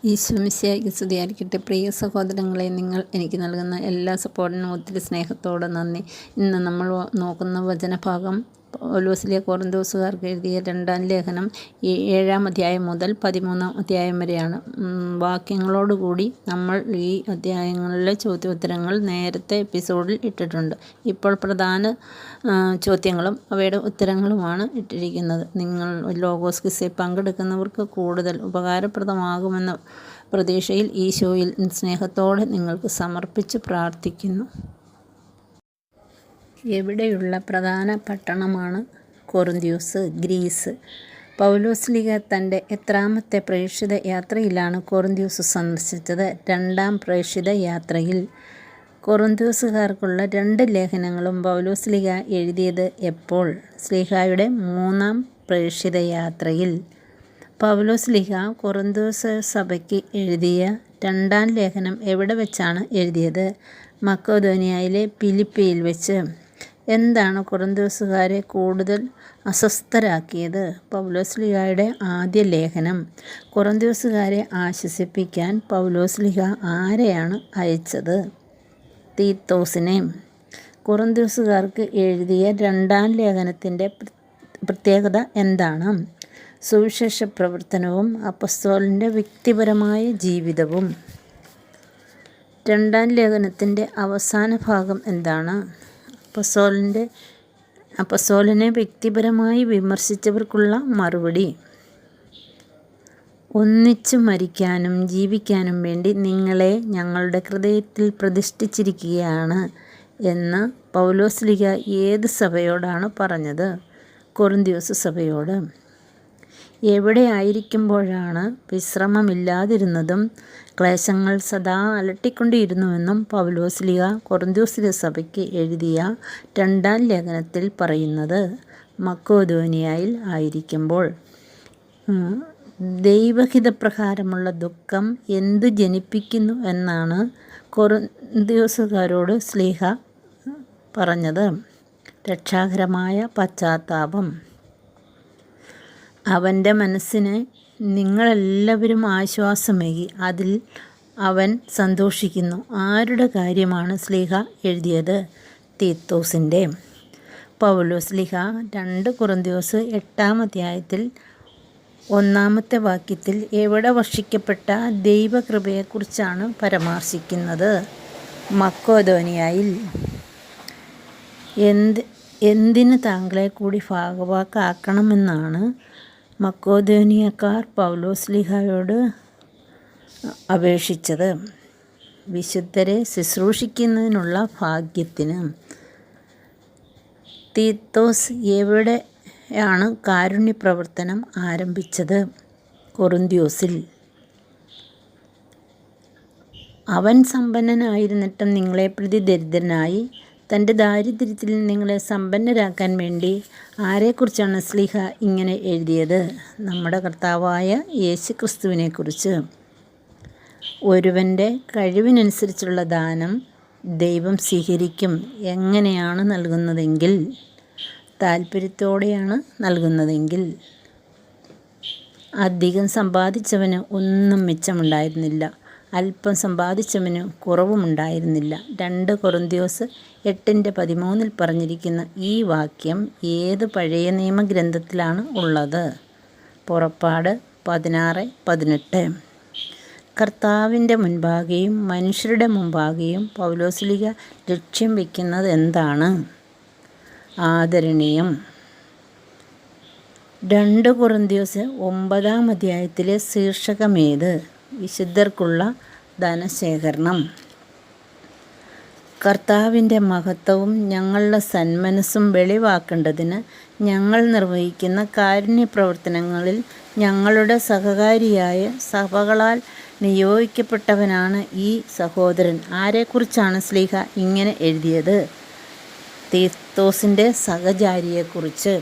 ഈശോമിശിഹായ്ക്ക് സ്തുതിയായിരിക്കട്ടെ. പ്രിയ സഹോദരങ്ങളെ, നിങ്ങൾ എനിക്ക് നൽകുന്ന എല്ലാ സപ്പോർട്ടിനും ഒത്തിരി സ്നേഹത്തോടെ നന്ദി. ഇന്ന് നമ്മൾ നോക്കുന്ന വചനഭാഗം പൗലോസിലെ കൊറിന്തോസുകാർക്ക് എഴുതിയ 2-ാം ലേഖനം 7-ാം അധ്യായം മുതൽ 13-ാം അധ്യായം വരെയാണ്. വാക്യങ്ങളോടുകൂടി നമ്മൾ ഈ അധ്യായങ്ങളിലെ ചോദ്യോത്തരങ്ങൾ നേരത്തെ എപ്പിസോഡിൽ ഇട്ടിട്ടുണ്ട്. ഇപ്പോൾ പ്രധാന ചോദ്യങ്ങളും അവയുടെ ഉത്തരങ്ങളുമാണ് ഇട്ടിരിക്കുന്നത്. നിങ്ങൾ ലോഗോസ് ക്വിസിൽ പങ്കെടുക്കുന്നവർക്ക് കൂടുതൽ ഉപകാരപ്രദമാകുമെന്ന പ്രതീക്ഷയിൽ ഈശോയിൽ സ്നേഹത്തോടെ നിങ്ങൾക്ക് സമർപ്പിച്ച് പ്രാർത്ഥിക്കുന്നു. എവിടെയുള്ള പ്രധാന പട്ടണമാണ് കൊറിന്ത്യസ്, ഗ്രീസ്? പൗലോസ്ലീഹ തൻ്റെ എത്രാമത്തെ പ്രേക്ഷിത യാത്രയിലാണ് കൊറിന്ത്യസ് സന്ദർശിച്ചത്? 2-ാം പ്രേക്ഷിത യാത്രയിൽ. കൊറിന്ത്യസുകാർക്കുള്ള 2 ലേഖനങ്ങളും പൗലോസ്ലീഹ എഴുതിയത് എപ്പോൾ? സ്ലീഹായുടെ 3-ാം പ്രേക്ഷിത യാത്രയിൽ. പൗലോസ്ലീഹ കൊറിന്ത്യസ് സഭയ്ക്ക് എഴുതിയ 2-ാം ലേഖനം എവിടെ വെച്ചാണ് എഴുതിയത്? മക്കെദോനിയയിലെ ഫിലിപ്പിയിൽ വെച്ച്. എന്താണ് കൊറിന്ത്യസുകാരെ കൂടുതൽ അസ്വസ്ഥരാക്കിയത്? പൗലോസ്ലീഹയുടെ ആദ്യ ലേഖനം. കൊറിന്ത്യസുകാരെ ആശ്വസിപ്പിക്കാൻ പൗലോസ്ലീഹ ആരെയാണ് അയച്ചത്? തീത്തോസിനെ. കൊറിന്ത്യസുകാർക്ക് എഴുതിയ 2-ാം ലേഖനത്തിൻ്റെ പ്രത്യേകത എന്താണ്? സുവിശേഷ പ്രവർത്തനവും അപ്പസ്തോലൻ്റെ വ്യക്തിപരമായ ജീവിതവും. 2-ാം ലേഖനത്തിൻ്റെ അവസാന ഭാഗം എന്താണ്? അപ്പസ്തോലനെ വ്യക്തിപരമായി വിമർശിച്ചവർക്കുള്ള മറുപടി. ഒന്നിച്ചു മരിക്കാനും ജീവിക്കാനും വേണ്ടി നിങ്ങളെ ഞങ്ങളുടെ ഹൃദയത്തിൽ പ്രതിഷ്ഠിച്ചിരിക്കുകയാണ് എന്ന് പൗലോസ്ലീഹ ഏത് സഭയോടാണ് പറഞ്ഞത്? കൊറിന്ത്യസ് സഭയോട്. എവിടെ ആയിരിക്കുമ്പോഴാണ് വിശ്രമമില്ലാതിരുന്നതും ക്ലേശങ്ങൾ സദാ അലട്ടിക്കൊണ്ടിരുന്നുവെന്നും പൗലോസ്ലീഹ കൊറിന്ത്യസ് സഭയ്ക്ക് എഴുതിയ 2-ാം ലേഖനത്തിൽ പറയുന്നത്? മക്കെദോനിയയിൽ ആയിരിക്കുമ്പോൾ. ദൈവഹിതപ്രകാരമുള്ള ദുഃഖം എന്തു ജനിപ്പിക്കുന്നു എന്നാണ് കൊറിന്ത്യസുകാരോട് സ്ലീഹ പറഞ്ഞത്? രക്ഷാകരമായ പശ്ചാത്താപം. അവൻ്റെ മനസ്സിന് നിങ്ങളെല്ലാവരും ആശ്വാസമേകി അതിൽ അവൻ സന്തോഷിക്കുന്നു. ആരുടെ കാര്യമാണ് സ്ലീഹ എഴുതിയത്? തീത്തോസിൻ്റെ. പൗലോസ്ലീഹ 2 കൊറിന്ത്യസ് 8-ാം അധ്യായത്തിൽ 1-ാമത്തെ വാക്യത്തിൽ എവിടെ വർഷിക്കപ്പെട്ട ദൈവകൃപയെക്കുറിച്ചാണ് പരാമർശിക്കുന്നത്? മക്കെദോനിയയിൽ. എന്തിന് താങ്കളെ കൂടി ഭാഗവാക്കാക്കണമെന്നാണ് മക്കെദോനിയക്കാർ പൗലോസ്ലീഹയോട് അപേക്ഷിച്ചത്? വിശുദ്ധരെ ശുശ്രൂഷിക്കുന്നതിനുള്ള ഭാഗ്യത്തിന്. തീത്തോസ് എവിടെയാണ് കാരുണ്യപ്രവർത്തനം ആരംഭിച്ചത്? കൊറിന്ത്യസിൽ. അവൻ സമ്പന്നനായിരുന്നിട്ടും നിങ്ങളെ പ്രതി ദരിദ്രനായി തൻ്റെ ദാരിദ്ര്യത്തിൽ നിങ്ങളെ സമ്പന്നരാക്കാൻ വേണ്ടി ആരെക്കുറിച്ചാണ് സ്ലീഹ ഇങ്ങനെ എഴുതിയത്? നമ്മുടെ കർത്താവായ യേശുക്രിസ്തുവിനെക്കുറിച്ച്. ഒരുവൻ്റെ കഴിവിനനുസരിച്ചുള്ള ദാനം ദൈവം സ്വീകരിക്കും. എങ്ങനെയാണ് നൽകുന്നതെങ്കിൽ? താല്പര്യത്തോടെയാണ് നൽകുന്നതെങ്കിൽ. അധികം സമ്പാദിച്ചവന് ഒന്നും മിച്ചമുണ്ടായിരുന്നില്ല, അല്പം സമ്പാദിച്ചവന് കുറവുമുണ്ടായിരുന്നില്ല. 2 കൊറിന്ത്യസ് 8:13 പറഞ്ഞിരിക്കുന്ന ഈ വാക്യം ഏത് പഴയ നിയമഗ്രന്ഥത്തിലാണ് ഉള്ളത്? പുറപ്പാട് 16:18. കർത്താവിൻ്റെ മുൻപാകെയും മനുഷ്യരുടെ മുമ്പാകെയും പൗലോസ്ലീഹ ലക്ഷ്യം വയ്ക്കുന്നത് എന്താണ്? ആദരണീയം. 2 കൊറിന്ത്യസ് 9-ാം അധ്യായത്തിലെ ശീർഷകമേത്? വിശുദ്ധർക്കുള്ള ധനശേഖരണം. കർത്താവിൻ്റെ മഹത്വവും ഞങ്ങളുടെ സന്മനസ്സും വെളിവാക്കേണ്ടതിന് ഞങ്ങൾ നിർവഹിക്കുന്ന കാരുണ്യപ്രവർത്തനങ്ങളിൽ ഞങ്ങളുടെ സഹകാരിയായ സഭകളാൽ നിയോഗിക്കപ്പെട്ടവനാണ് ഈ സഹോദരൻ. ആരെക്കുറിച്ചാണ് സ്ലീഹ ഇങ്ങനെ എഴുതിയത്? തീത്തോസിൻ്റെ സഹചാരിയെക്കുറിച്ച്.